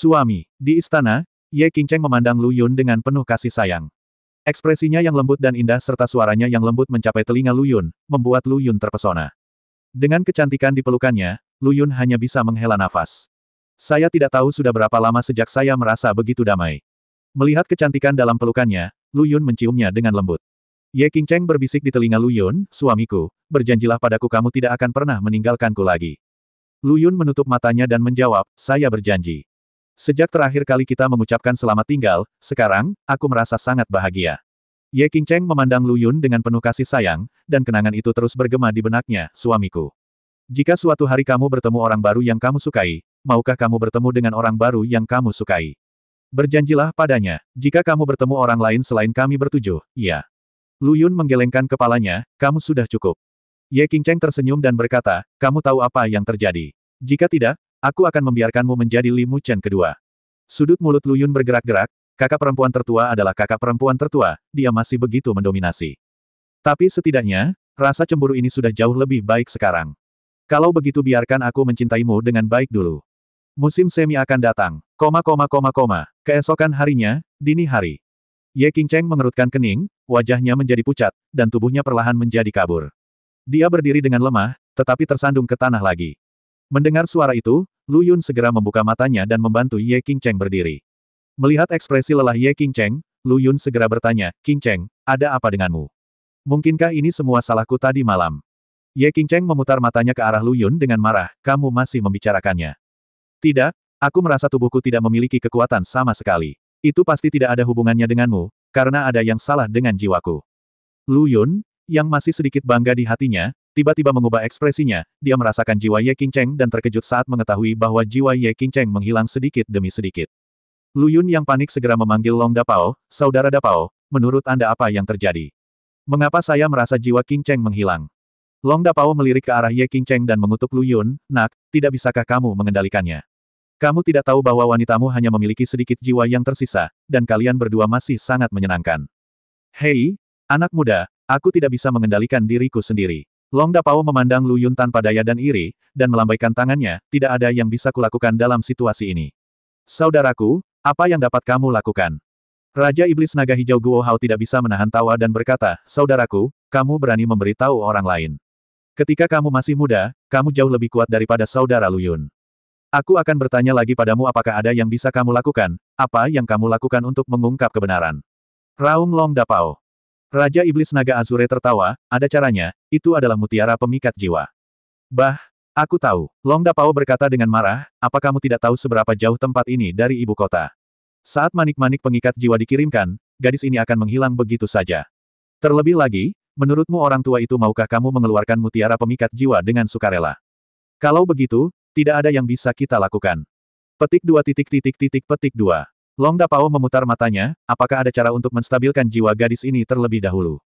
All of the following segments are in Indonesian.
Suami, di istana, Ye Qingcheng memandang Lu Yun dengan penuh kasih sayang. Ekspresinya yang lembut dan indah serta suaranya yang lembut mencapai telinga Lu Yun, membuat Lu Yun terpesona. Dengan kecantikan di pelukannya, Lu Yun hanya bisa menghela nafas. Saya tidak tahu sudah berapa lama sejak saya merasa begitu damai. Melihat kecantikan dalam pelukannya, Lu Yun menciumnya dengan lembut. Ye Qingcheng berbisik di telinga Lu Yun, suamiku, berjanjilah padaku kamu tidak akan pernah meninggalkanku lagi. Lu Yun menutup matanya dan menjawab, saya berjanji. Sejak terakhir kali kita mengucapkan selamat tinggal, sekarang, aku merasa sangat bahagia. Ye Qingcheng memandang Lu Yun dengan penuh kasih sayang, dan kenangan itu terus bergema di benaknya, suamiku. Jika suatu hari kamu bertemu orang baru yang kamu sukai, maukah kamu bertemu dengan orang baru yang kamu sukai? Berjanjilah padanya, jika kamu bertemu orang lain selain kami bertujuh, iya. Lu Yun menggelengkan kepalanya, kamu sudah cukup. Ye Qingcheng tersenyum dan berkata, kamu tahu apa yang terjadi. Jika tidak, aku akan membiarkanmu menjadi Li Muchen kedua. Sudut mulut Lu Yun bergerak-gerak, kakak perempuan tertua adalah kakak perempuan tertua, dia masih begitu mendominasi. Tapi setidaknya, rasa cemburu ini sudah jauh lebih baik sekarang. Kalau begitu biarkan aku mencintaimu dengan baik dulu. Musim semi akan datang, keesokan harinya, dini hari. Ye Qingcheng mengerutkan kening, wajahnya menjadi pucat, dan tubuhnya perlahan menjadi kabur. Dia berdiri dengan lemah, tetapi tersandung ke tanah lagi. Mendengar suara itu, Lu Yun segera membuka matanya dan membantu Ye Qingcheng berdiri. Melihat ekspresi lelah Ye Qingcheng, Lu Yun segera bertanya, Qingcheng, ada apa denganmu? Mungkinkah ini semua salahku tadi malam? Ye Qingcheng memutar matanya ke arah Lu Yun dengan marah, kamu masih membicarakannya. Tidak, aku merasa tubuhku tidak memiliki kekuatan sama sekali. Itu pasti tidak ada hubungannya denganmu, karena ada yang salah dengan jiwaku. Lu Yun, yang masih sedikit bangga di hatinya, tiba-tiba mengubah ekspresinya, dia merasakan jiwa Ye Qingcheng dan terkejut saat mengetahui bahwa jiwa Ye Qingcheng menghilang sedikit demi sedikit. Lu Yun yang panik segera memanggil Long Dapao, saudara Dapao, menurut Anda apa yang terjadi? Mengapa saya merasa jiwa Qingcheng menghilang? Long Dapao melirik ke arah Ye Qingcheng dan mengutuk Lu Yun, nak, tidak bisakah kamu mengendalikannya? Kamu tidak tahu bahwa wanitamu hanya memiliki sedikit jiwa yang tersisa, dan kalian berdua masih sangat menyenangkan. Hei, anak muda, aku tidak bisa mengendalikan diriku sendiri. Long Dapao memandang Lu Yun tanpa daya dan iri, dan melambaikan tangannya, tidak ada yang bisa kulakukan dalam situasi ini. Saudaraku, apa yang dapat kamu lakukan? Raja Iblis Naga Hijau Guo Hao tidak bisa menahan tawa dan berkata, saudaraku, kamu berani memberitahu orang lain. Ketika kamu masih muda, kamu jauh lebih kuat daripada saudara Lu Yun. Aku akan bertanya lagi padamu apakah ada yang bisa kamu lakukan, apa yang kamu lakukan untuk mengungkap kebenaran. Raung Long Dapao. Raja Iblis Naga Azure tertawa, ada caranya, itu adalah mutiara pemikat jiwa. Bah, aku tahu. Long Dapao berkata dengan marah, apa kamu tidak tahu seberapa jauh tempat ini dari ibu kota? Saat manik-manik pengikat jiwa dikirimkan, gadis ini akan menghilang begitu saja. Terlebih lagi, menurutmu orang tua itu maukah kamu mengeluarkan mutiara pemikat jiwa dengan sukarela? Kalau begitu, tidak ada yang bisa kita lakukan. Petik 2 petik 2. Long Dapao memutar matanya, apakah ada cara untuk menstabilkan jiwa gadis ini terlebih dahulu?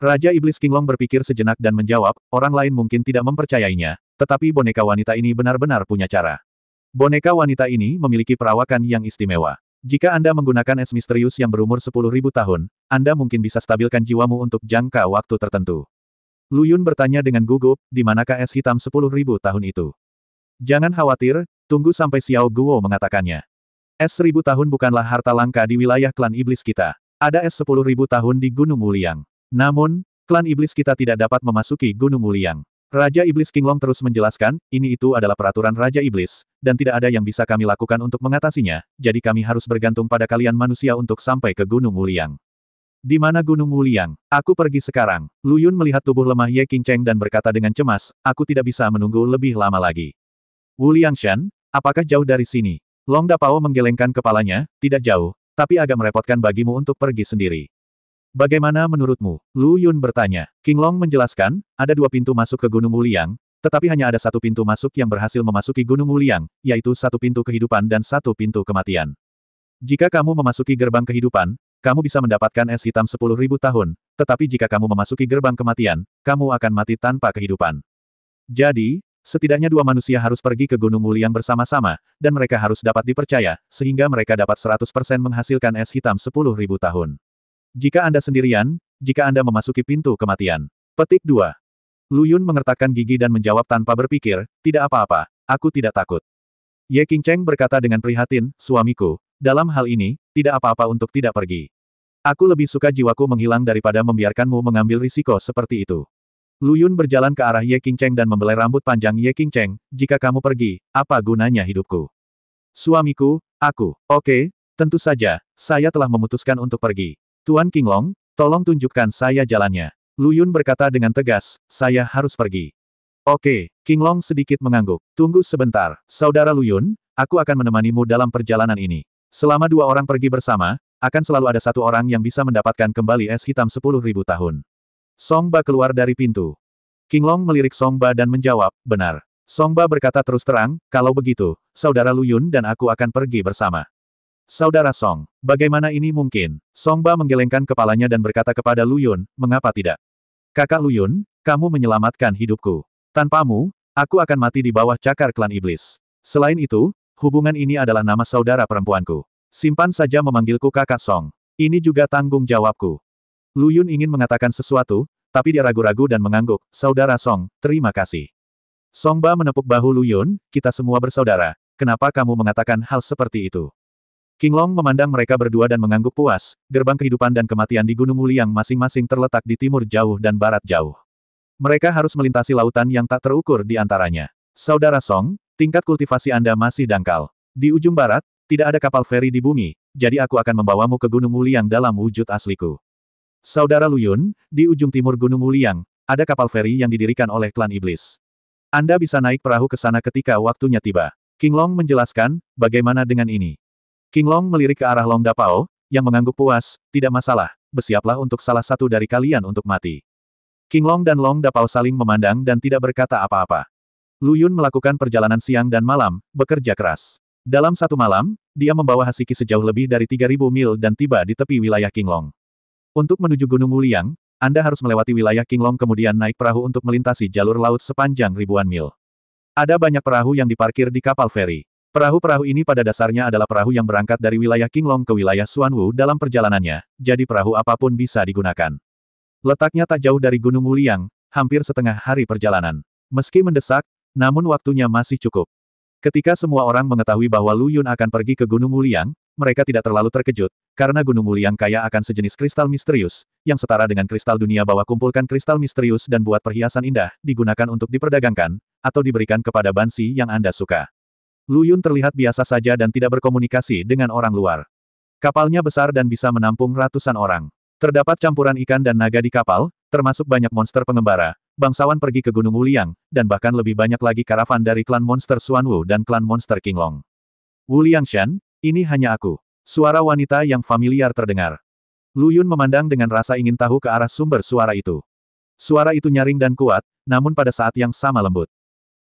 Raja Iblis King Long berpikir sejenak dan menjawab, orang lain mungkin tidak mempercayainya, tetapi boneka wanita ini benar-benar punya cara. Boneka wanita ini memiliki perawakan yang istimewa. Jika Anda menggunakan es misterius yang berumur 10.000 tahun, Anda mungkin bisa stabilkan jiwamu untuk jangka waktu tertentu. Lu Yun bertanya dengan gugup, di manakah es hitam 10.000 tahun itu? Jangan khawatir, tunggu sampai Xiao Guo mengatakannya. Es 1000 tahun bukanlah harta langka di wilayah klan iblis kita. Ada es 10.000 tahun di Gunung Wuliang. Namun, klan iblis kita tidak dapat memasuki Gunung Wuliang. Raja Iblis King Long terus menjelaskan, ini itu adalah peraturan Raja Iblis, dan tidak ada yang bisa kami lakukan untuk mengatasinya, jadi kami harus bergantung pada kalian manusia untuk sampai ke Gunung Wuliang. Di mana Gunung Wuliang? Aku pergi sekarang. Lu Yun melihat tubuh lemah Ye Qingcheng dan berkata dengan cemas, aku tidak bisa menunggu lebih lama lagi. Wuliangshan, apakah jauh dari sini? Long Dapao menggelengkan kepalanya, tidak jauh, tapi agak merepotkan bagimu untuk pergi sendiri. Bagaimana menurutmu? Lu Yun bertanya. King Long menjelaskan, ada 2 pintu masuk ke Gunung Wuliang, tetapi hanya ada 1 pintu masuk yang berhasil memasuki Gunung Wuliang, yaitu 1 pintu kehidupan dan 1 pintu kematian. Jika kamu memasuki gerbang kehidupan, kamu bisa mendapatkan es hitam 10.000 tahun, tetapi jika kamu memasuki gerbang kematian, kamu akan mati tanpa kehidupan. Jadi, setidaknya 2 manusia harus pergi ke Gunung Wuliang bersama-sama, dan mereka harus dapat dipercaya, sehingga mereka dapat 100% menghasilkan es hitam 10.000 tahun. Jika Anda sendirian, jika Anda memasuki pintu kematian. Petik 2. Lu Yun mengertakkan gigi dan menjawab tanpa berpikir, tidak apa-apa, aku tidak takut. Ye Qingcheng berkata dengan prihatin, suamiku, dalam hal ini, tidak apa-apa untuk tidak pergi. Aku lebih suka jiwaku menghilang daripada membiarkanmu mengambil risiko seperti itu. Lu Yun berjalan ke arah Ye Qingcheng dan membelai rambut panjang Ye Qingcheng, jika kamu pergi, apa gunanya hidupku? Suamiku, aku. Oke, tentu saja, saya telah memutuskan untuk pergi. Tuan Qinglong, tolong tunjukkan saya jalannya. Lu Yun berkata dengan tegas, saya harus pergi. Oke, Qinglong sedikit mengangguk. Tunggu sebentar, saudara Lu Yun, aku akan menemanimu dalam perjalanan ini. Selama dua orang pergi bersama, akan selalu ada satu orang yang bisa mendapatkan kembali es hitam 10.000 tahun. Song Ba keluar dari pintu. Qinglong melirik Song Ba dan menjawab, benar. Song Ba berkata terus terang, kalau begitu, saudara Lu Yun dan aku akan pergi bersama. Saudara Song, bagaimana ini mungkin? Song Ba menggelengkan kepalanya dan berkata kepada Lu Yun, mengapa tidak? Kakak Lu Yun, kamu menyelamatkan hidupku. Tanpamu, aku akan mati di bawah cakar klan iblis. Selain itu, hubungan ini adalah nama saudara perempuanku. Simpan saja memanggilku kakak Song. Ini juga tanggung jawabku. Lu Yun ingin mengatakan sesuatu, tapi dia ragu-ragu dan mengangguk, saudara Song, terima kasih. Song Ba menepuk bahu Lu Yun, kita semua bersaudara, kenapa kamu mengatakan hal seperti itu? Qinglong memandang mereka berdua dan mengangguk puas, gerbang kehidupan dan kematian di Gunung Wuliang masing-masing terletak di timur jauh dan barat jauh. Mereka harus melintasi lautan yang tak terukur di antaranya. Saudara Song, tingkat kultivasi Anda masih dangkal. Di ujung barat, tidak ada kapal feri di bumi, jadi aku akan membawamu ke Gunung Wuliang dalam wujud asliku. Saudara Lu Yun, di ujung timur Gunung Wuliang, ada kapal feri yang didirikan oleh klan iblis. Anda bisa naik perahu ke sana ketika waktunya tiba. Qinglong menjelaskan, bagaimana dengan ini? Qinglong melirik ke arah Long Dapao, yang mengangguk puas, tidak masalah, bersiaplah untuk salah satu dari kalian untuk mati. Qinglong dan Long Dapao saling memandang dan tidak berkata apa-apa. Lu Yun melakukan perjalanan siang dan malam, bekerja keras. Dalam satu malam, dia membawa Hasiki sejauh lebih dari 3.000 mil dan tiba di tepi wilayah Qinglong. Untuk menuju Gunung Wuliang, Anda harus melewati wilayah Qinglong kemudian naik perahu untuk melintasi jalur laut sepanjang ribuan mil. Ada banyak perahu yang diparkir di kapal feri. Perahu-perahu ini pada dasarnya adalah perahu yang berangkat dari wilayah Qinglong ke wilayah Xuanwu dalam perjalanannya, jadi perahu apapun bisa digunakan. Letaknya tak jauh dari Gunung Wuliang, hampir setengah hari perjalanan. Meski mendesak, namun waktunya masih cukup. Ketika semua orang mengetahui bahwa Lu Yun akan pergi ke Gunung Wuliang, mereka tidak terlalu terkejut, karena Gunung Wuliang kaya akan sejenis kristal misterius, yang setara dengan kristal dunia bawah. Kumpulkan kristal misterius dan buat perhiasan indah, digunakan untuk diperdagangkan, atau diberikan kepada bansi yang Anda suka. Lu Yun terlihat biasa saja dan tidak berkomunikasi dengan orang luar. Kapalnya besar dan bisa menampung ratusan orang. Terdapat campuran ikan dan naga di kapal, termasuk banyak monster pengembara, bangsawan pergi ke Gunung Wuliang, dan bahkan lebih banyak lagi karavan dari klan monster Xuanwu dan klan monster Qinglong. Wuliangshan, ini hanya aku. Suara wanita yang familiar terdengar. Lu Yun memandang dengan rasa ingin tahu ke arah sumber suara itu. Suara itu nyaring dan kuat, namun pada saat yang sama lembut.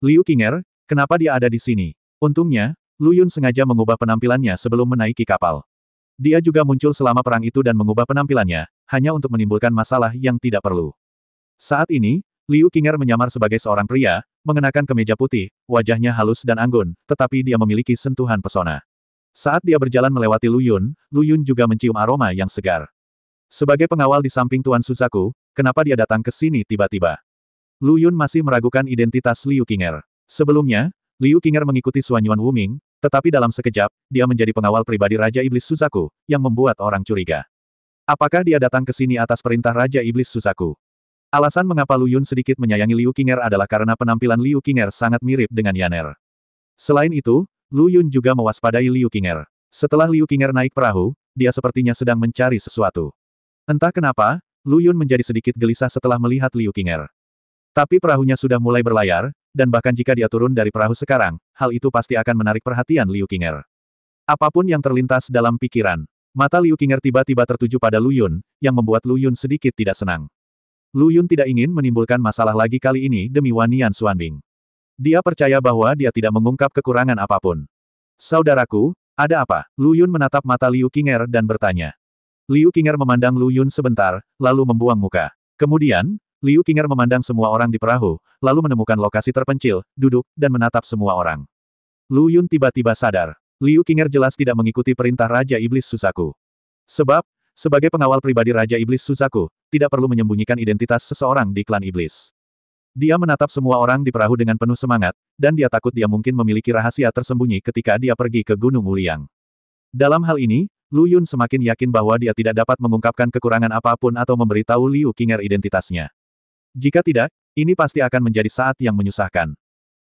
Liu Qinger, kenapa dia ada di sini? Untungnya, Lu Yun sengaja mengubah penampilannya sebelum menaiki kapal. Dia juga muncul selama perang itu dan mengubah penampilannya, hanya untuk menimbulkan masalah yang tidak perlu. Saat ini, Liu Qinger menyamar sebagai seorang pria, mengenakan kemeja putih, wajahnya halus dan anggun, tetapi dia memiliki sentuhan pesona. Saat dia berjalan melewati Lu Yun juga mencium aroma yang segar. Sebagai pengawal di samping Tuan Suzaku, kenapa dia datang ke sini tiba-tiba? Lu Yun masih meragukan identitas Liu Qinger. Sebelumnya, Liu Qinger mengikuti Suan Yuan Wuming, tetapi dalam sekejap, dia menjadi pengawal pribadi Raja Iblis Suzaku, yang membuat orang curiga. Apakah dia datang ke sini atas perintah Raja Iblis Suzaku? Alasan mengapa Lu Yun sedikit menyayangi Liu Qinger adalah karena penampilan Liu Qinger sangat mirip dengan Yaner. Selain itu, Lu Yun juga mewaspadai Liu Qinger. Setelah Liu Qinger naik perahu, dia sepertinya sedang mencari sesuatu. Entah kenapa, Lu Yun menjadi sedikit gelisah setelah melihat Liu Qinger. Tapi perahunya sudah mulai berlayar, dan bahkan jika dia turun dari perahu sekarang, hal itu pasti akan menarik perhatian Liu Qinger. Apapun yang terlintas dalam pikiran, mata Liu Qinger tiba-tiba tertuju pada Lu Yun, yang membuat Lu Yun sedikit tidak senang. Lu Yun tidak ingin menimbulkan masalah lagi kali ini demi Wanian Xuanbing. Dia percaya bahwa dia tidak mengungkap kekurangan apapun. Saudaraku, ada apa? Lu Yun menatap mata Liu Qinger dan bertanya. Liu Qinger memandang Lu Yun sebentar, lalu membuang muka. Kemudian, Liu Qinger memandang semua orang di perahu, lalu menemukan lokasi terpencil, duduk, dan menatap semua orang. Lu Yun tiba-tiba sadar. Liu Qinger jelas tidak mengikuti perintah Raja Iblis Suzaku. Sebab, sebagai pengawal pribadi Raja Iblis Suzaku, tidak perlu menyembunyikan identitas seseorang di klan iblis. Dia menatap semua orang di perahu dengan penuh semangat, dan dia takut dia mungkin memiliki rahasia tersembunyi ketika dia pergi ke Gunung Wuliang. Dalam hal ini, Lu Yun semakin yakin bahwa dia tidak dapat mengungkapkan kekurangan apapun atau memberitahu Liu Qinger identitasnya. Jika tidak, ini pasti akan menjadi saat yang menyusahkan.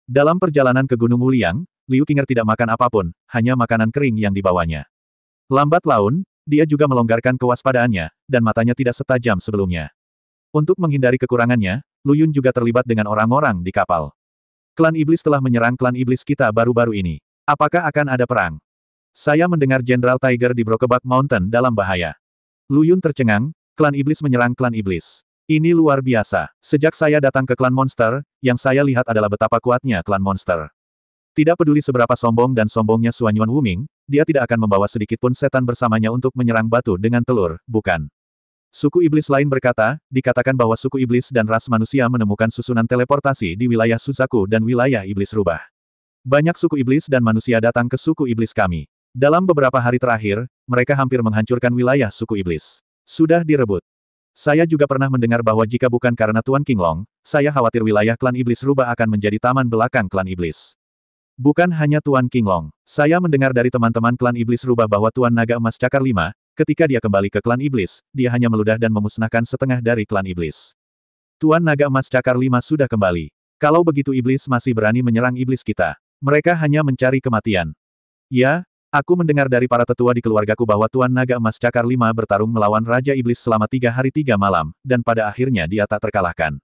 Dalam perjalanan ke Gunung Wuliang, Liu Qinger tidak makan apapun, hanya makanan kering yang dibawanya. Lambat laun, dia juga melonggarkan kewaspadaannya, dan matanya tidak setajam sebelumnya. Untuk menghindari kekurangannya, Lu Yun juga terlibat dengan orang-orang di kapal. Klan Iblis telah menyerang klan Iblis kita baru-baru ini. Apakah akan ada perang? Saya mendengar Jenderal Tiger di Brokeback Mountain dalam bahaya. Lu Yun tercengang, klan Iblis menyerang klan Iblis. Ini luar biasa. Sejak saya datang ke klan Monster, yang saya lihat adalah betapa kuatnya klan Monster. Tidak peduli seberapa sombong dan sombongnya Suanyuan Wuming, dia tidak akan membawa sedikit pun setan bersamanya untuk menyerang batu dengan telur, bukan? Suku Iblis lain berkata, dikatakan bahwa suku Iblis dan ras manusia menemukan susunan teleportasi di wilayah Suzaku dan wilayah Iblis Rubah. Banyak suku Iblis dan manusia datang ke suku Iblis kami. Dalam beberapa hari terakhir, mereka hampir menghancurkan wilayah suku Iblis. Sudah direbut. Saya juga pernah mendengar bahwa jika bukan karena Tuan Qinglong, saya khawatir wilayah klan Iblis Rubah akan menjadi taman belakang klan Iblis. Bukan hanya Tuan Qinglong. Saya mendengar dari teman-teman klan Iblis Rubah bahwa Tuan Naga Emas Cakar 5, ketika dia kembali ke klan Iblis, dia hanya meludah dan memusnahkan setengah dari klan Iblis. Tuan Naga Emas Cakar 5 sudah kembali. Kalau begitu Iblis masih berani menyerang Iblis kita. Mereka hanya mencari kematian. Ya, aku mendengar dari para tetua di keluargaku bahwa Tuan Naga Emas Cakar 5 bertarung melawan Raja Iblis selama 3 hari 3 malam, dan pada akhirnya dia tak terkalahkan.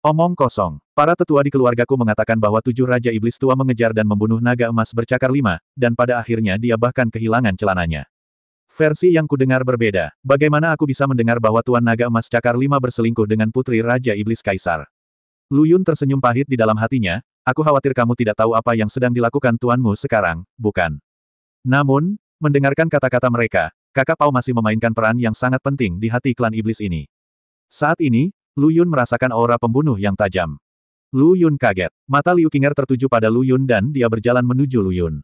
Omong kosong. Para tetua di keluargaku mengatakan bahwa 7 Raja Iblis tua mengejar dan membunuh Naga Emas bercakar 5, dan pada akhirnya dia bahkan kehilangan celananya. Versi yang kudengar berbeda. Bagaimana aku bisa mendengar bahwa Tuan Naga Emas Cakar 5 berselingkuh dengan putri Raja Iblis Kaisar? Lu Yun tersenyum pahit di dalam hatinya, aku khawatir kamu tidak tahu apa yang sedang dilakukan tuanmu sekarang, bukan? Namun, mendengarkan kata-kata mereka, kakak Pao masih memainkan peran yang sangat penting di hati klan Iblis ini. Saat ini, Lu Yun merasakan aura pembunuh yang tajam. Lu Yun kaget. Mata Liu Qinger tertuju pada Lu Yun dan dia berjalan menuju Lu Yun.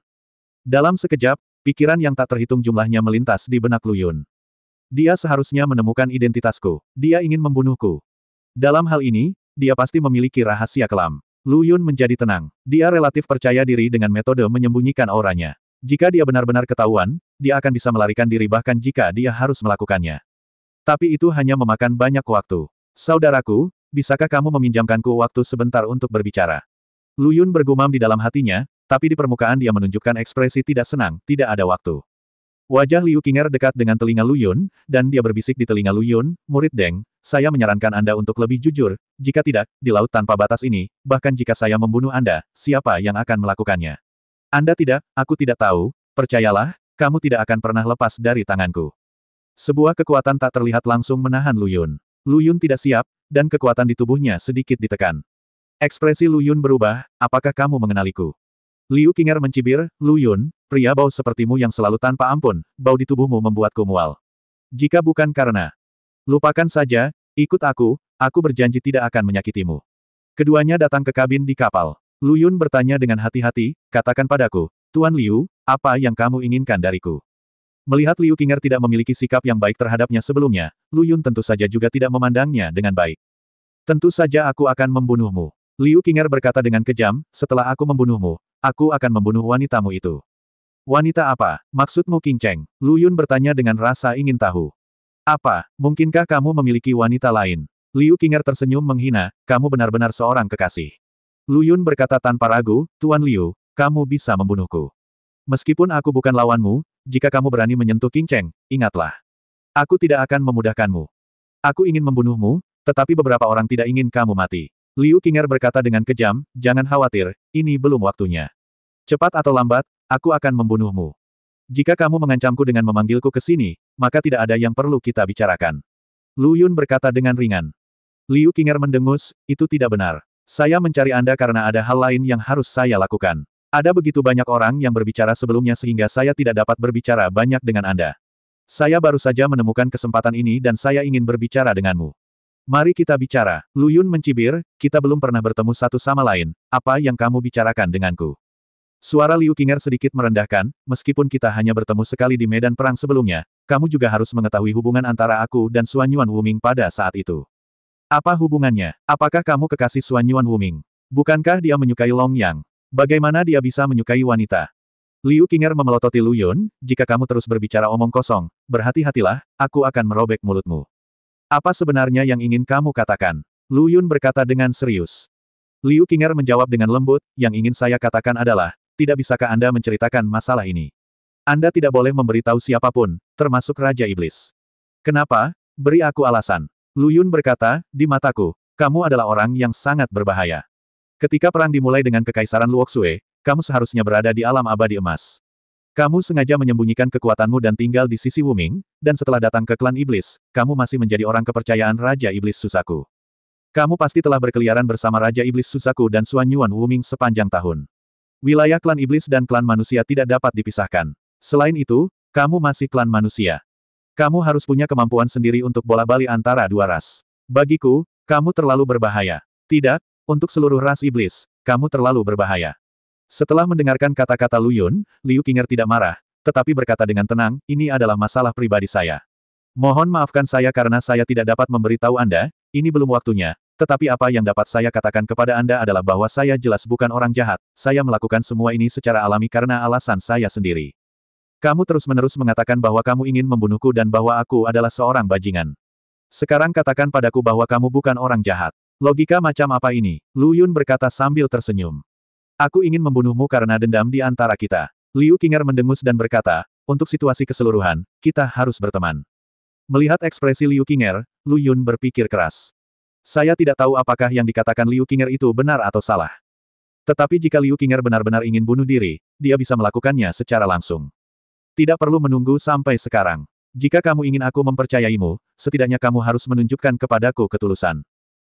Dalam sekejap, pikiran yang tak terhitung jumlahnya melintas di benak Lu Yun. Dia seharusnya menemukan identitasku. Dia ingin membunuhku. Dalam hal ini, dia pasti memiliki rahasia kelam. Lu Yun menjadi tenang. Dia relatif percaya diri dengan metode menyembunyikan auranya. Jika dia benar-benar ketahuan, dia akan bisa melarikan diri bahkan jika dia harus melakukannya. Tapi itu hanya memakan banyak waktu. Saudaraku, bisakah kamu meminjamkanku waktu sebentar untuk berbicara? Lu Yun bergumam di dalam hatinya, tapi di permukaan dia menunjukkan ekspresi tidak senang, tidak ada waktu. Wajah Liu Qinger dekat dengan telinga Lu Yun, dan dia berbisik di telinga Lu Yun, murid Deng, saya menyarankan Anda untuk lebih jujur, jika tidak, di laut tanpa batas ini, bahkan jika saya membunuh Anda, siapa yang akan melakukannya? Anda tidak, aku tidak tahu, percayalah, kamu tidak akan pernah lepas dari tanganku. Sebuah kekuatan tak terlihat langsung menahan Lu Yun. Lu Yun tidak siap, dan kekuatan di tubuhnya sedikit ditekan. Ekspresi Lu Yun berubah, apakah kamu mengenaliku? Liu Qinger mencibir, Lu Yun, pria bau sepertimu yang selalu tanpa ampun, bau di tubuhmu membuatku mual. Jika bukan karena... Lupakan saja, ikut aku berjanji tidak akan menyakitimu. Keduanya datang ke kabin di kapal. Lu Yun bertanya dengan hati-hati, katakan padaku, Tuan Liu, apa yang kamu inginkan dariku? Melihat Liu Qinger tidak memiliki sikap yang baik terhadapnya sebelumnya, Lu Yun tentu saja juga tidak memandangnya dengan baik. Tentu saja aku akan membunuhmu. Liu Qinger berkata dengan kejam, setelah aku membunuhmu, aku akan membunuh wanitamu itu. Wanita apa? Maksudmu Qing Cheng? Lu Yun bertanya dengan rasa ingin tahu. Apa, mungkinkah kamu memiliki wanita lain? Liu Qinger tersenyum menghina, kamu benar-benar seorang kekasih. Lu Yun berkata tanpa ragu, Tuan Liu, kamu bisa membunuhku. Meskipun aku bukan lawanmu, jika kamu berani menyentuh Qing Cheng, ingatlah. Aku tidak akan memudahkanmu. Aku ingin membunuhmu, tetapi beberapa orang tidak ingin kamu mati. Liu Qinger berkata dengan kejam, jangan khawatir, ini belum waktunya. Cepat atau lambat, aku akan membunuhmu. Jika kamu mengancamku dengan memanggilku ke sini, maka tidak ada yang perlu kita bicarakan. Lu Yun berkata dengan ringan. Liu Qinger mendengus, itu tidak benar. Saya mencari Anda karena ada hal lain yang harus saya lakukan. Ada begitu banyak orang yang berbicara sebelumnya sehingga saya tidak dapat berbicara banyak dengan Anda. Saya baru saja menemukan kesempatan ini dan saya ingin berbicara denganmu. Mari kita bicara. Lu Yun mencibir, kita belum pernah bertemu satu sama lain, apa yang kamu bicarakan denganku? Suara Liu Qinger sedikit merendahkan, meskipun kita hanya bertemu sekali di medan perang sebelumnya, kamu juga harus mengetahui hubungan antara aku dan Suanyuan Wuming pada saat itu. Apa hubungannya? Apakah kamu kekasih Xuan Yuan Wuming? Bukankah dia menyukai Long Yang? Bagaimana dia bisa menyukai wanita? Liu Qinger memelototi Lu Yun, jika kamu terus berbicara omong kosong, berhati-hatilah, aku akan merobek mulutmu. Apa sebenarnya yang ingin kamu katakan? Lu Yun berkata dengan serius. Liu Qinger menjawab dengan lembut, yang ingin saya katakan adalah, tidak bisakah Anda menceritakan masalah ini? Anda tidak boleh memberitahu siapapun, termasuk Raja Iblis. Kenapa? Beri aku alasan. Lu Yun berkata, di mataku, kamu adalah orang yang sangat berbahaya. Ketika perang dimulai dengan Kekaisaran Luoxue, kamu seharusnya berada di alam abadi emas. Kamu sengaja menyembunyikan kekuatanmu dan tinggal di sisi Wuming, dan setelah datang ke klan iblis, kamu masih menjadi orang kepercayaan Raja Iblis Susaku. Kamu pasti telah berkeliaran bersama Raja Iblis Susaku dan Xuan Yuan Wuming sepanjang tahun. Wilayah klan iblis dan klan manusia tidak dapat dipisahkan. Selain itu, kamu masih klan manusia. Kamu harus punya kemampuan sendiri untuk bola-bali antara dua ras. Bagiku, kamu terlalu berbahaya. Tidak, untuk seluruh ras iblis, kamu terlalu berbahaya. Setelah mendengarkan kata-kata Lu Yun, Liu Qinger tidak marah, tetapi berkata dengan tenang, ini adalah masalah pribadi saya. Mohon maafkan saya karena saya tidak dapat memberitahu Anda, ini belum waktunya, tetapi apa yang dapat saya katakan kepada Anda adalah bahwa saya jelas bukan orang jahat, saya melakukan semua ini secara alami karena alasan saya sendiri. Kamu terus-menerus mengatakan bahwa kamu ingin membunuhku dan bahwa aku adalah seorang bajingan. Sekarang katakan padaku bahwa kamu bukan orang jahat. Logika macam apa ini? Lu Yun berkata sambil tersenyum. Aku ingin membunuhmu karena dendam di antara kita. Liu Qinger mendengus dan berkata, untuk situasi keseluruhan, kita harus berteman. Melihat ekspresi Liu Qinger, Lu Yun berpikir keras. Saya tidak tahu apakah yang dikatakan Liu Qinger itu benar atau salah. Tetapi jika Liu Qinger benar-benar ingin bunuh diri, dia bisa melakukannya secara langsung. Tidak perlu menunggu sampai sekarang. Jika kamu ingin aku mempercayaimu, setidaknya kamu harus menunjukkan kepadaku ketulusan.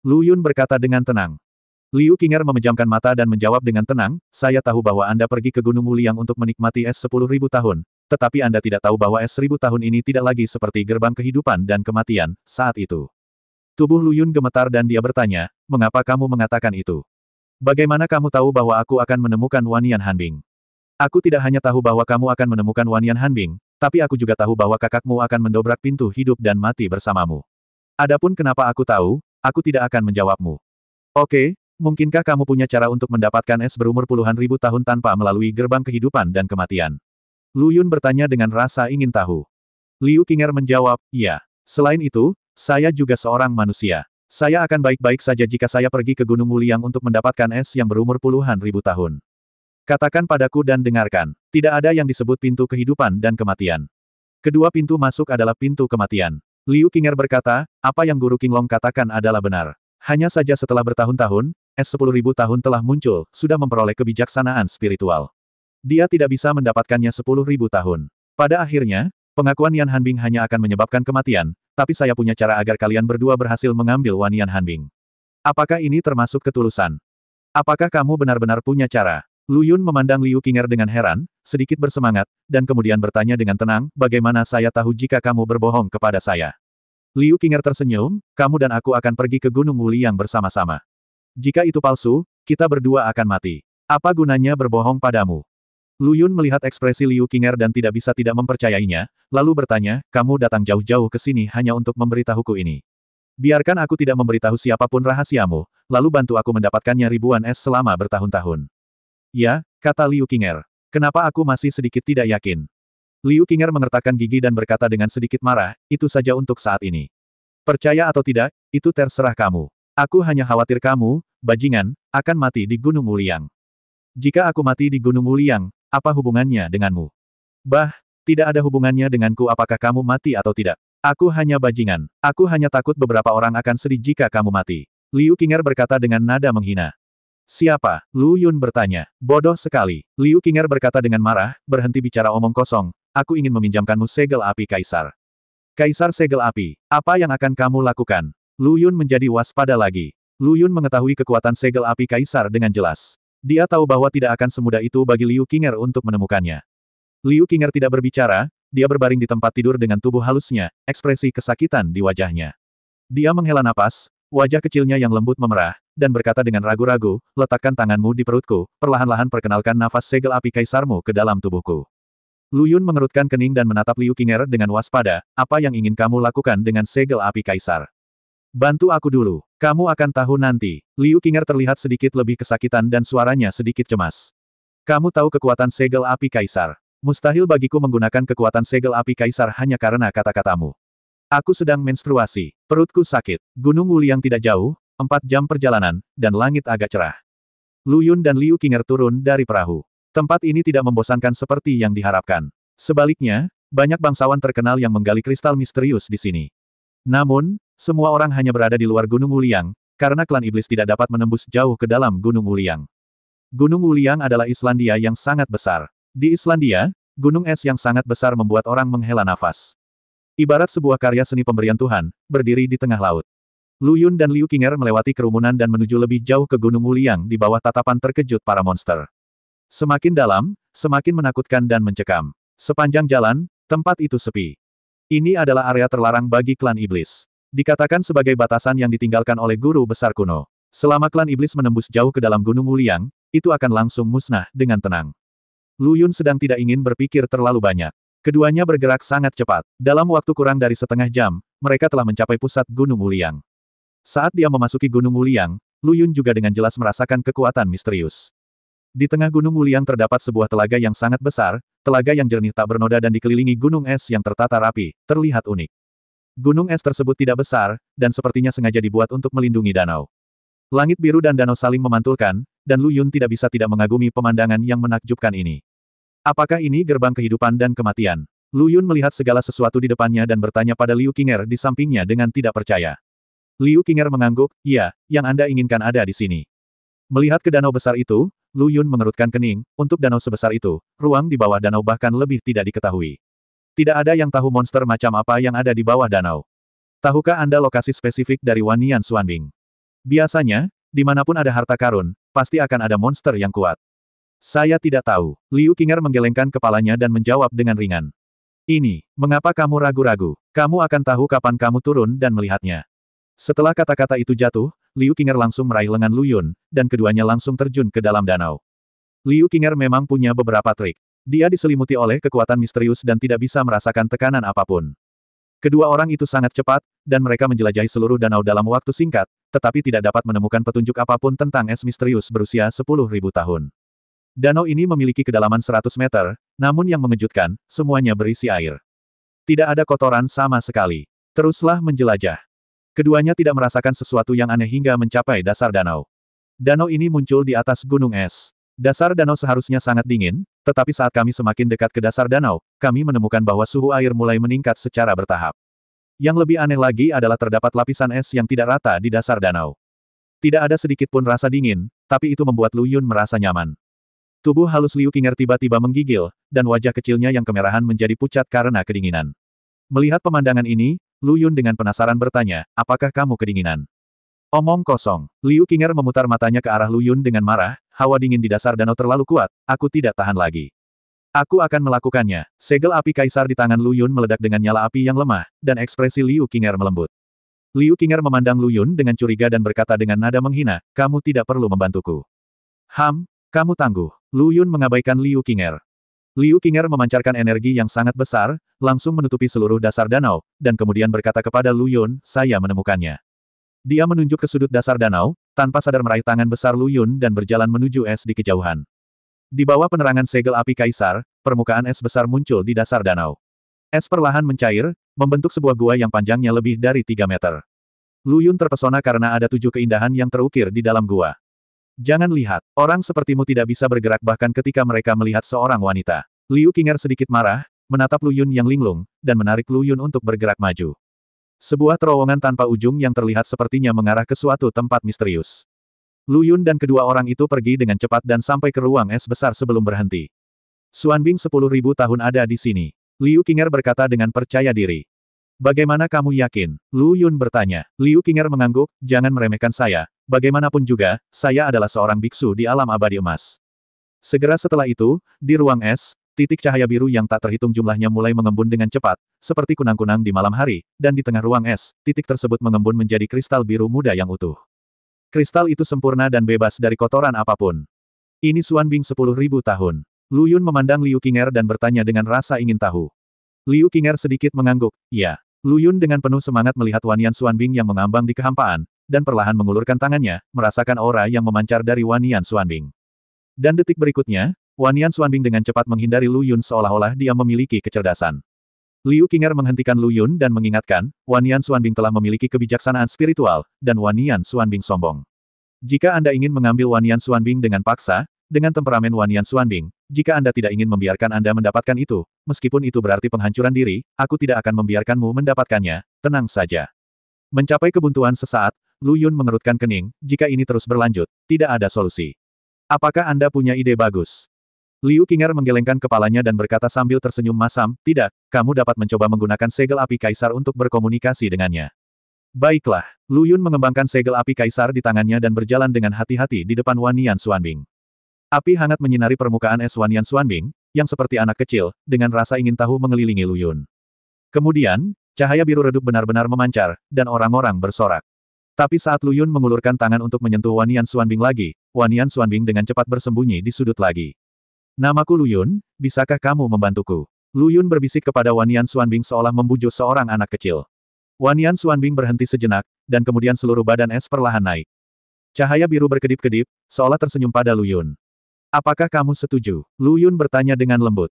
Lu Yun berkata dengan tenang. Liu Qinger memejamkan mata dan menjawab dengan tenang, saya tahu bahwa Anda pergi ke Gunung Wuliang untuk menikmati es 10.000 tahun, tetapi Anda tidak tahu bahwa es 1.000 tahun ini tidak lagi seperti gerbang kehidupan dan kematian, saat itu. Tubuh Lu Yun gemetar dan dia bertanya, mengapa kamu mengatakan itu? Bagaimana kamu tahu bahwa aku akan menemukan Wanyan Hanbing? Aku tidak hanya tahu bahwa kamu akan menemukan Wanyan Hanbing, tapi aku juga tahu bahwa kakakmu akan mendobrak pintu hidup dan mati bersamamu. Adapun kenapa aku tahu, aku tidak akan menjawabmu. Oke. Mungkinkah kamu punya cara untuk mendapatkan es berumur puluhan ribu tahun tanpa melalui gerbang kehidupan dan kematian? Lu Yun bertanya dengan rasa ingin tahu. Liu Qinger menjawab, iya. Selain itu, saya juga seorang manusia. Saya akan baik-baik saja jika saya pergi ke Gunung Wuliang untuk mendapatkan es yang berumur puluhan ribu tahun. Katakan padaku dan dengarkan, tidak ada yang disebut pintu kehidupan dan kematian. Kedua pintu masuk adalah pintu kematian. Liu Qinger berkata, apa yang Guru Qinglong katakan adalah benar. Hanya saja setelah bertahun-tahun, es 10.000 tahun telah muncul, sudah memperoleh kebijaksanaan spiritual. Dia tidak bisa mendapatkannya 10.000 tahun. Pada akhirnya, pengakuan Yan Hanbing hanya akan menyebabkan kematian, tapi saya punya cara agar kalian berdua berhasil mengambil Wanyan Hanbing. Apakah ini termasuk ketulusan? Apakah kamu benar-benar punya cara? Lu Yun memandang Liu Qinger dengan heran, sedikit bersemangat, dan kemudian bertanya dengan tenang, bagaimana saya tahu jika kamu berbohong kepada saya? Liu Qinger tersenyum, kamu dan aku akan pergi ke Gunung Wuliang bersama-sama. Jika itu palsu, kita berdua akan mati. Apa gunanya berbohong padamu? Lu Yun melihat ekspresi Liu Qinger dan tidak bisa tidak mempercayainya, lalu bertanya, kamu datang jauh-jauh ke sini hanya untuk memberitahuku ini. Biarkan aku tidak memberitahu siapapun rahasiamu, lalu bantu aku mendapatkannya ribuan es selama bertahun-tahun. Ya, kata Liu Qinger. Kenapa aku masih sedikit tidak yakin? Liu Qinger mengertakkan gigi dan berkata dengan sedikit marah, itu saja untuk saat ini. Percaya atau tidak, itu terserah kamu. Aku hanya khawatir kamu, bajingan, akan mati di Gunung Wuliang. Jika aku mati di Gunung Wuliang, apa hubungannya denganmu? Bah, tidak ada hubungannya denganku apakah kamu mati atau tidak. Aku hanya bajingan. Aku hanya takut beberapa orang akan sedih jika kamu mati. Liu Qinger berkata dengan nada menghina. Siapa? Lu Yun bertanya. Bodoh sekali. Liu Qinger berkata dengan marah, berhenti bicara omong kosong. Aku ingin meminjamkanmu segel api Kaisar. Kaisar segel api. Apa yang akan kamu lakukan? Lu Yun menjadi waspada lagi. Lu Yun mengetahui kekuatan segel api Kaisar dengan jelas. Dia tahu bahwa tidak akan semudah itu bagi Liu Qinger untuk menemukannya. Liu Qinger tidak berbicara, dia berbaring di tempat tidur dengan tubuh halusnya, ekspresi kesakitan di wajahnya. Dia menghela napas, wajah kecilnya yang lembut memerah, dan berkata dengan ragu-ragu, letakkan tanganmu di perutku, perlahan-lahan perkenalkan nafas segel api Kaisarmu ke dalam tubuhku. Lu Yun mengerutkan kening dan menatap Liu Qinger dengan waspada, apa yang ingin kamu lakukan dengan segel api Kaisar? Bantu aku dulu. Kamu akan tahu nanti. Liu Qinger terlihat sedikit lebih kesakitan dan suaranya sedikit cemas. Kamu tahu kekuatan segel api kaisar. Mustahil bagiku menggunakan kekuatan segel api kaisar hanya karena kata-katamu. Aku sedang menstruasi. Perutku sakit. Gunung Wuliang tidak jauh, 4 jam perjalanan, dan langit agak cerah. Lu Yun dan Liu Qinger turun dari perahu. Tempat ini tidak membosankan seperti yang diharapkan. Sebaliknya, banyak bangsawan terkenal yang menggali kristal misterius di sini. Namun, semua orang hanya berada di luar Gunung Wuliang, karena klan iblis tidak dapat menembus jauh ke dalam Gunung Wuliang. Gunung Wuliang adalah Islandia yang sangat besar. Di Islandia, gunung es yang sangat besar membuat orang menghela nafas. Ibarat sebuah karya seni pemberian Tuhan, berdiri di tengah laut. Lu Yun dan Liu Qinger melewati kerumunan dan menuju lebih jauh ke Gunung Wuliang di bawah tatapan terkejut para monster. Semakin dalam, semakin menakutkan dan mencekam. Sepanjang jalan, tempat itu sepi. Ini adalah area terlarang bagi klan iblis. Dikatakan sebagai batasan yang ditinggalkan oleh guru besar kuno. Selama klan iblis menembus jauh ke dalam Gunung Wuliang, itu akan langsung musnah dengan tenang. Lu Yun sedang tidak ingin berpikir terlalu banyak. Keduanya bergerak sangat cepat. Dalam waktu kurang dari setengah jam, mereka telah mencapai pusat Gunung Wuliang. Saat dia memasuki Gunung Wuliang, Lu Yun juga dengan jelas merasakan kekuatan misterius. Di tengah Gunung Wuliang terdapat sebuah telaga yang sangat besar, telaga yang jernih tak bernoda dan dikelilingi gunung es yang tertata rapi, terlihat unik. Gunung es tersebut tidak besar, dan sepertinya sengaja dibuat untuk melindungi danau. Langit biru dan danau saling memantulkan, dan Lu Yun tidak bisa tidak mengagumi pemandangan yang menakjubkan ini. Apakah ini gerbang kehidupan dan kematian? Lu Yun melihat segala sesuatu di depannya dan bertanya pada Liu Qinger di sampingnya dengan tidak percaya. Liu Qinger mengangguk, "Iya, yang Anda inginkan ada di sini." Melihat ke danau besar itu, Lu Yun mengerutkan kening. Untuk danau sebesar itu, ruang di bawah danau bahkan lebih tidak diketahui. Tidak ada yang tahu monster macam apa yang ada di bawah danau. Tahukah Anda lokasi spesifik dari Wanian Xuanbing? Biasanya, dimanapun ada harta karun, pasti akan ada monster yang kuat. Saya tidak tahu. Liu Qinger menggelengkan kepalanya dan menjawab dengan ringan. Ini, mengapa kamu ragu-ragu? Kamu akan tahu kapan kamu turun dan melihatnya. Setelah kata-kata itu jatuh, Liu Qinger langsung meraih lengan Lu Yun, dan keduanya langsung terjun ke dalam danau. Liu Qinger memang punya beberapa trik. Dia diselimuti oleh kekuatan misterius dan tidak bisa merasakan tekanan apapun. Kedua orang itu sangat cepat, dan mereka menjelajahi seluruh danau dalam waktu singkat, tetapi tidak dapat menemukan petunjuk apapun tentang es misterius berusia 10.000 tahun. Danau ini memiliki kedalaman 100 meter, namun yang mengejutkan, semuanya berisi air. Tidak ada kotoran sama sekali. Teruslah menjelajah. Keduanya tidak merasakan sesuatu yang aneh hingga mencapai dasar danau. Danau ini muncul di atas gunung es. Dasar danau seharusnya sangat dingin, tetapi saat kami semakin dekat ke dasar danau, kami menemukan bahwa suhu air mulai meningkat secara bertahap. Yang lebih aneh lagi adalah terdapat lapisan es yang tidak rata di dasar danau. Tidak ada sedikit pun rasa dingin, tapi itu membuat Lu Yun merasa nyaman. Tubuh halus Liu Qinger tiba-tiba menggigil, dan wajah kecilnya yang kemerahan menjadi pucat karena kedinginan. Melihat pemandangan ini, Lu Yun dengan penasaran bertanya, "Apakah kamu kedinginan?" Omong kosong. Liu Qinger memutar matanya ke arah Lu Yun dengan marah, "Hawa dingin di dasar danau terlalu kuat, aku tidak tahan lagi. Aku akan melakukannya." Segel api kaisar di tangan Lu Yun meledak dengan nyala api yang lemah, dan ekspresi Liu Qinger melembut. Liu Qinger memandang Lu Yun dengan curiga dan berkata dengan nada menghina, "Kamu tidak perlu membantuku." Kamu tangguh." Lu Yun mengabaikan Liu Qinger. Liu Qinger memancarkan energi yang sangat besar, langsung menutupi seluruh dasar danau, dan kemudian berkata kepada Lu Yun, "Saya menemukannya." Dia menunjuk ke sudut dasar danau, tanpa sadar meraih tangan besar Lu Yun dan berjalan menuju es di kejauhan. Di bawah penerangan segel api kaisar, permukaan es besar muncul di dasar danau. Es perlahan mencair, membentuk sebuah gua yang panjangnya lebih dari 3 meter. Lu Yun terpesona karena ada 7 keindahan yang terukir di dalam gua. Jangan lihat, orang sepertimu tidak bisa bergerak bahkan ketika mereka melihat seorang wanita. Liu Qinger sedikit marah, menatap Lu Yun yang linglung, dan menarik Lu Yun untuk bergerak maju. Sebuah terowongan tanpa ujung yang terlihat sepertinya mengarah ke suatu tempat misterius. Lu Yun dan kedua orang itu pergi dengan cepat dan sampai ke ruang es besar sebelum berhenti. Xuanbing 10.000 tahun ada di sini. Liu Qinger berkata dengan percaya diri. Bagaimana kamu yakin? Lu Yun bertanya. Liu Qinger mengangguk, "Jangan meremehkan saya. Bagaimanapun juga, saya adalah seorang biksu di alam abadi emas." Segera setelah itu, di ruang es, titik cahaya biru yang tak terhitung jumlahnya mulai mengembun dengan cepat, seperti kunang-kunang di malam hari, dan di tengah ruang es, titik tersebut mengembun menjadi kristal biru muda yang utuh. Kristal itu sempurna dan bebas dari kotoran apapun. Ini Xuanbing 10.000 tahun. Lu Yun memandang Liu Qinger dan bertanya dengan rasa ingin tahu. Liu Qinger sedikit mengangguk, "Ya. Lu Yun dengan penuh semangat melihat Wanian Xuanbing yang mengambang di kehampaan, dan perlahan mengulurkan tangannya, merasakan aura yang memancar dari Wanian Xuanbing. Dan detik berikutnya, Wanian Xuanbing dengan cepat menghindari Lu Yun seolah-olah dia memiliki kecerdasan. Liu Qinger menghentikan Lu Yun dan mengingatkan, Wanian Xuanbing telah memiliki kebijaksanaan spiritual, dan Wanian Xuanbing sombong. Jika Anda ingin mengambil Wanian Xuanbing dengan paksa, dengan temperamen Wanian Xuanbing, jika Anda tidak ingin membiarkan Anda mendapatkan itu, meskipun itu berarti penghancuran diri, aku tidak akan membiarkanmu mendapatkannya, tenang saja. Mencapai kebuntuan sesaat, Lu Yun mengerutkan kening, jika ini terus berlanjut, tidak ada solusi. Apakah Anda punya ide bagus? Liu Qinger menggelengkan kepalanya dan berkata sambil tersenyum masam, tidak, kamu dapat mencoba menggunakan segel api kaisar untuk berkomunikasi dengannya. Baiklah, Lu Yun mengembangkan segel api kaisar di tangannya dan berjalan dengan hati-hati di depan Wanian Xuanbing. Api hangat menyinari permukaan es Wanian Xuanbing, yang seperti anak kecil, dengan rasa ingin tahu mengelilingi Lu Yun. Kemudian, cahaya biru redup benar-benar memancar, dan orang-orang bersorak. Tapi saat Lu Yun mengulurkan tangan untuk menyentuh Wanian Xuanbing lagi, Wanian Xuanbing dengan cepat bersembunyi di sudut lagi. Namaku Lu Yun, bisakah kamu membantuku? Lu Yun berbisik kepada Wanian Xuanbing seolah membujuk seorang anak kecil. Wanian Xuanbing berhenti sejenak, dan kemudian seluruh badan es perlahan naik. Cahaya biru berkedip-kedip, seolah tersenyum pada Lu Yun. Apakah kamu setuju? Lu Yun bertanya dengan lembut.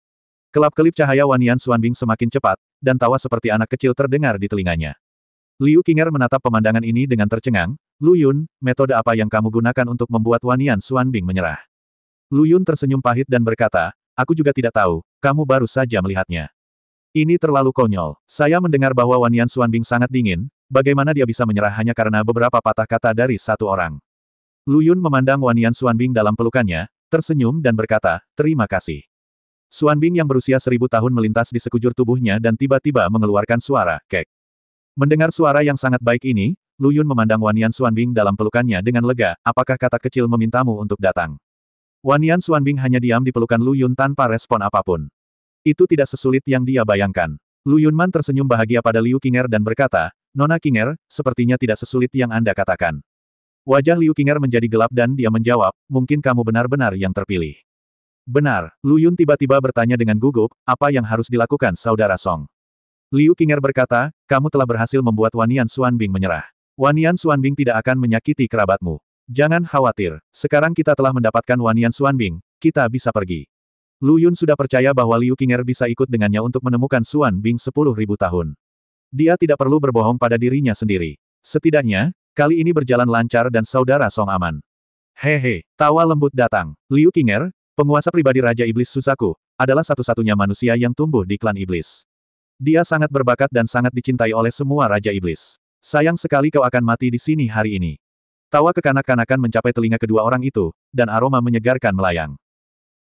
Kelap-kelip cahaya Wanian Xuanbing semakin cepat, dan tawa seperti anak kecil terdengar di telinganya. Liu Qinger menatap pemandangan ini dengan tercengang. Lu Yun, metode apa yang kamu gunakan untuk membuat Wanian Xuanbing menyerah? Lu Yun tersenyum pahit dan berkata, aku juga tidak tahu, kamu baru saja melihatnya. Ini terlalu konyol. Saya mendengar bahwa Wanian Xuanbing sangat dingin, bagaimana dia bisa menyerah hanya karena beberapa patah kata dari satu orang. Lu Yun memandang Wanian Xuanbing dalam pelukannya, tersenyum dan berkata, terima kasih. Xuanbing yang berusia 1000 tahun melintas di sekujur tubuhnya dan tiba-tiba mengeluarkan suara, kek. Mendengar suara yang sangat baik ini, Lu Yun memandang Wanian Xuanbing dalam pelukannya dengan lega, apakah kata kecil memintamu untuk datang? Wanian Xuanbing hanya diam di pelukan Lu Yun tanpa respon apapun. Itu tidak sesulit yang dia bayangkan. Lu Yunman tersenyum bahagia pada Liu Qinger dan berkata, Nona Qinger, sepertinya tidak sesulit yang Anda katakan. Wajah Liu Qinger menjadi gelap dan dia menjawab, mungkin kamu benar-benar yang terpilih. Benar, Lu Yun tiba-tiba bertanya dengan gugup, apa yang harus dilakukan Saudara Song? Liu Qinger berkata, kamu telah berhasil membuat Wanian Xuanbing menyerah. Wanian Xuanbing tidak akan menyakiti kerabatmu. Jangan khawatir, sekarang kita telah mendapatkan Wanian Xuanbing, kita bisa pergi. Lu Yun sudah percaya bahwa Liu Qinger bisa ikut dengannya untuk menemukan Xuanbing 10.000 tahun. Dia tidak perlu berbohong pada dirinya sendiri. Setidaknya, kali ini berjalan lancar dan Saudara Song aman. Hehe, tawa lembut datang. Liu Qinger, penguasa pribadi Raja Iblis Susaku, adalah satu-satunya manusia yang tumbuh di klan Iblis. Dia sangat berbakat dan sangat dicintai oleh semua Raja Iblis. Sayang sekali kau akan mati di sini hari ini. Tawa kekanak-kanakan mencapai telinga kedua orang itu, dan aroma menyegarkan melayang.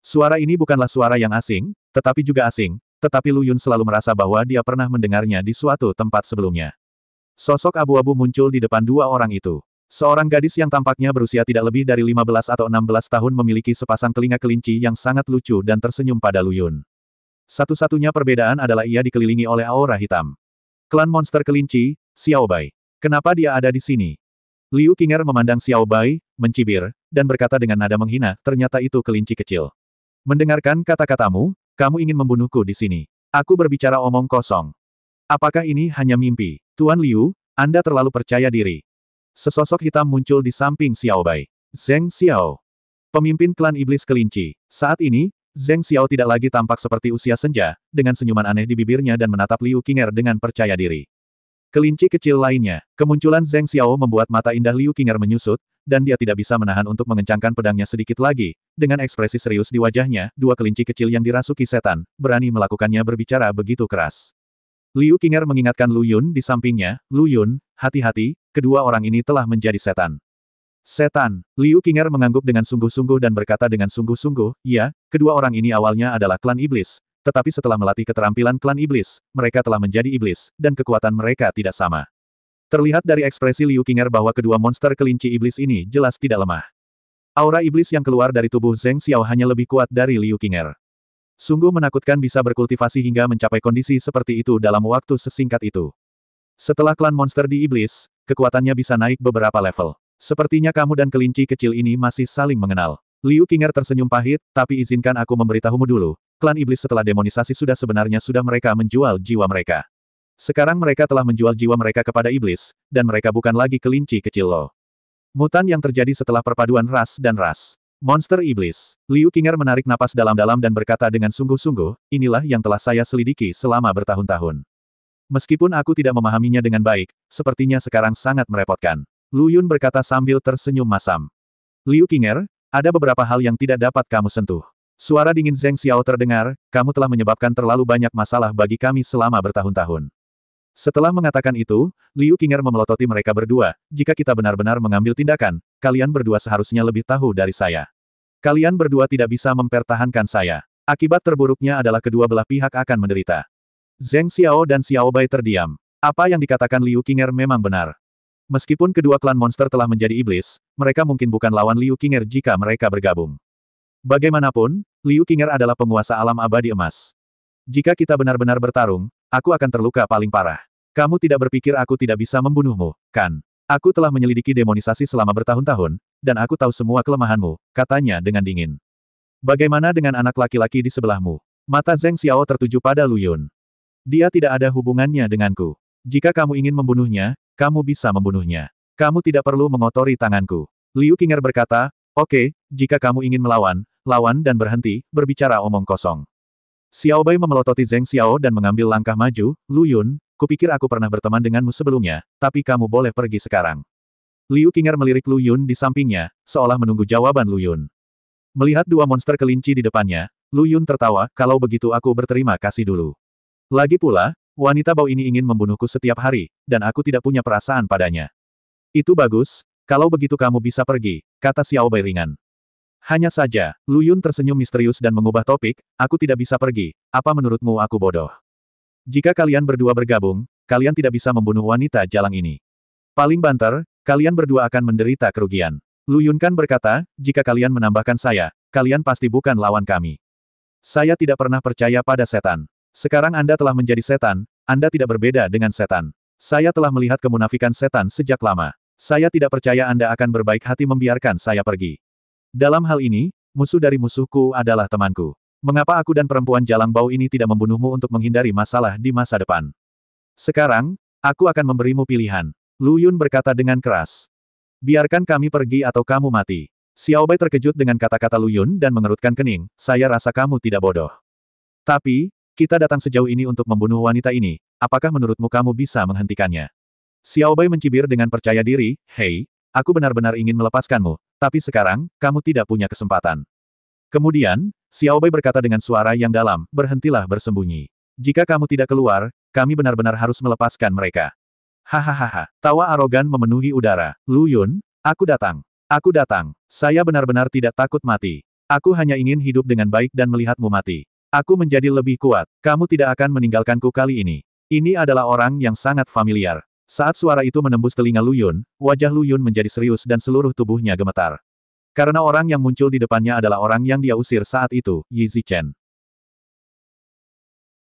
Suara ini bukanlah suara yang asing, tetapi juga asing, tetapi Lu Yun selalu merasa bahwa dia pernah mendengarnya di suatu tempat sebelumnya. Sosok abu-abu muncul di depan dua orang itu. Seorang gadis yang tampaknya berusia tidak lebih dari 15 atau 16 tahun memiliki sepasang telinga kelinci yang sangat lucu dan tersenyum pada Lu Yun. Satu-satunya perbedaan adalah ia dikelilingi oleh aura hitam. Klan monster kelinci, Xiao Bai. Kenapa dia ada di sini? Liu Qinger memandang Xiao Bai, mencibir, dan berkata dengan nada menghina, ternyata itu kelinci kecil. Mendengarkan kata-katamu, kamu ingin membunuhku di sini. Aku berbicara omong kosong. Apakah ini hanya mimpi? Tuan Liu, Anda terlalu percaya diri. Sesosok hitam muncul di samping Xiao Bai. Zheng Xiao. Pemimpin klan iblis kelinci. Saat ini, Zheng Xiao tidak lagi tampak seperti usia senja, dengan senyuman aneh di bibirnya dan menatap Liu Qinger dengan percaya diri. Kelinci kecil lainnya, kemunculan Zheng Xiao membuat mata indah Liu Qinger menyusut, dan dia tidak bisa menahan untuk mengencangkan pedangnya sedikit lagi. Dengan ekspresi serius di wajahnya, dua kelinci kecil yang dirasuki setan, berani melakukannya berbicara begitu keras. Liu Qinger mengingatkan Lu Yun di sampingnya, Lu Yun, hati-hati, kedua orang ini telah menjadi setan. Setan, Liu Qinger mengangguk dengan sungguh-sungguh dan berkata dengan sungguh-sungguh, ya, kedua orang ini awalnya adalah klan iblis, tetapi setelah melatih keterampilan klan iblis, mereka telah menjadi iblis, dan kekuatan mereka tidak sama. Terlihat dari ekspresi Liu Qinger bahwa kedua monster kelinci iblis ini jelas tidak lemah. Aura iblis yang keluar dari tubuh Zheng Xiao hanya lebih kuat dari Liu Qinger. Sungguh menakutkan bisa berkultivasi hingga mencapai kondisi seperti itu dalam waktu sesingkat itu. Setelah klan monster di iblis, kekuatannya bisa naik beberapa level. Sepertinya kamu dan kelinci kecil ini masih saling mengenal. Liu Qinger tersenyum pahit, tapi izinkan aku memberitahumu dulu. Klan iblis setelah demonisasi sudah sebenarnya sudah mereka menjual jiwa mereka. Sekarang mereka telah menjual jiwa mereka kepada iblis, dan mereka bukan lagi kelinci kecil lo. Mutan yang terjadi setelah perpaduan ras dan ras. Monster iblis. Liu Qinger menarik napas dalam-dalam dan berkata dengan sungguh-sungguh, inilah yang telah saya selidiki selama bertahun-tahun. Meskipun aku tidak memahaminya dengan baik, sepertinya sekarang sangat merepotkan. Lu Yun berkata sambil tersenyum masam. Liu Qinger, ada beberapa hal yang tidak dapat kamu sentuh. Suara dingin Zheng Xiao terdengar, kamu telah menyebabkan terlalu banyak masalah bagi kami selama bertahun-tahun. Setelah mengatakan itu, Liu Qinger memelototi mereka berdua, jika kita benar-benar mengambil tindakan, kalian berdua seharusnya lebih tahu dari saya. Kalian berdua tidak bisa mempertahankan saya. Akibat terburuknya adalah kedua belah pihak akan menderita. Zheng Xiao dan Xiao Bai terdiam. Apa yang dikatakan Liu Qinger memang benar. Meskipun kedua klan monster telah menjadi iblis, mereka mungkin bukan lawan Liu Qinger jika mereka bergabung. Bagaimanapun, Liu Qinger adalah penguasa alam abadi emas. Jika kita benar-benar bertarung, aku akan terluka paling parah. Kamu tidak berpikir aku tidak bisa membunuhmu, kan? Aku telah menyelidiki demonisasi selama bertahun-tahun, dan aku tahu semua kelemahanmu, katanya dengan dingin. Bagaimana dengan anak laki-laki di sebelahmu? Mata Zheng Xiao tertuju pada Lu Yun. Dia tidak ada hubungannya denganku. Jika kamu ingin membunuhnya, kamu bisa membunuhnya. Kamu tidak perlu mengotori tanganku. Liu Qinger berkata, oke, jika kamu ingin melawan, lawan dan berhenti, berbicara omong kosong. Xiao Bai memelototi Zheng Xiao dan mengambil langkah maju, Lu Yun, kupikir aku pernah berteman denganmu sebelumnya, tapi kamu boleh pergi sekarang. Liu Qinger melirik Lu Yun di sampingnya, seolah menunggu jawaban Lu Yun. Melihat dua monster kelinci di depannya, Lu Yun tertawa, kalau begitu aku berterima kasih dulu. Lagi pula, wanita bau ini ingin membunuhku setiap hari, dan aku tidak punya perasaan padanya. Itu bagus, kalau begitu kamu bisa pergi, kata Xiao Bai ringan. Hanya saja, Lu Yun tersenyum misterius dan mengubah topik, aku tidak bisa pergi, apa menurutmu aku bodoh? Jika kalian berdua bergabung, kalian tidak bisa membunuh wanita jalang ini. Paling banter, kalian berdua akan menderita kerugian. Lu Yun kan berkata, jika kalian menambahkan saya, kalian pasti bukan lawan kami. Saya tidak pernah percaya pada setan. Sekarang Anda telah menjadi setan, Anda tidak berbeda dengan setan. Saya telah melihat kemunafikan setan sejak lama. Saya tidak percaya Anda akan berbaik hati membiarkan saya pergi. Dalam hal ini, musuh dari musuhku adalah temanku. Mengapa aku dan perempuan jalang bau ini tidak membunuhmu untuk menghindari masalah di masa depan? Sekarang, aku akan memberimu pilihan. Lu Yun berkata dengan keras. Biarkan kami pergi atau kamu mati. Xiao Bai terkejut dengan kata-kata Lu Yun dan mengerutkan kening, saya rasa kamu tidak bodoh. Tapi, kita datang sejauh ini untuk membunuh wanita ini, apakah menurutmu kamu bisa menghentikannya? Xiao Bai mencibir dengan percaya diri, hei, aku benar-benar ingin melepaskanmu, tapi sekarang, kamu tidak punya kesempatan. Kemudian, Xiao Bai berkata dengan suara yang dalam, berhentilah bersembunyi. Jika kamu tidak keluar, kami benar-benar harus melepaskan mereka. Hahaha, tawa arogan memenuhi udara. Lu Yun, aku datang. Aku datang. Saya benar-benar tidak takut mati. Aku hanya ingin hidup dengan baik dan melihatmu mati. Aku menjadi lebih kuat. Kamu tidak akan meninggalkanku kali ini. Ini adalah orang yang sangat familiar. Saat suara itu menembus telinga Lu Yun, wajah Lu Yun menjadi serius dan seluruh tubuhnya gemetar. Karena orang yang muncul di depannya adalah orang yang dia usir saat itu, Yi Zichen.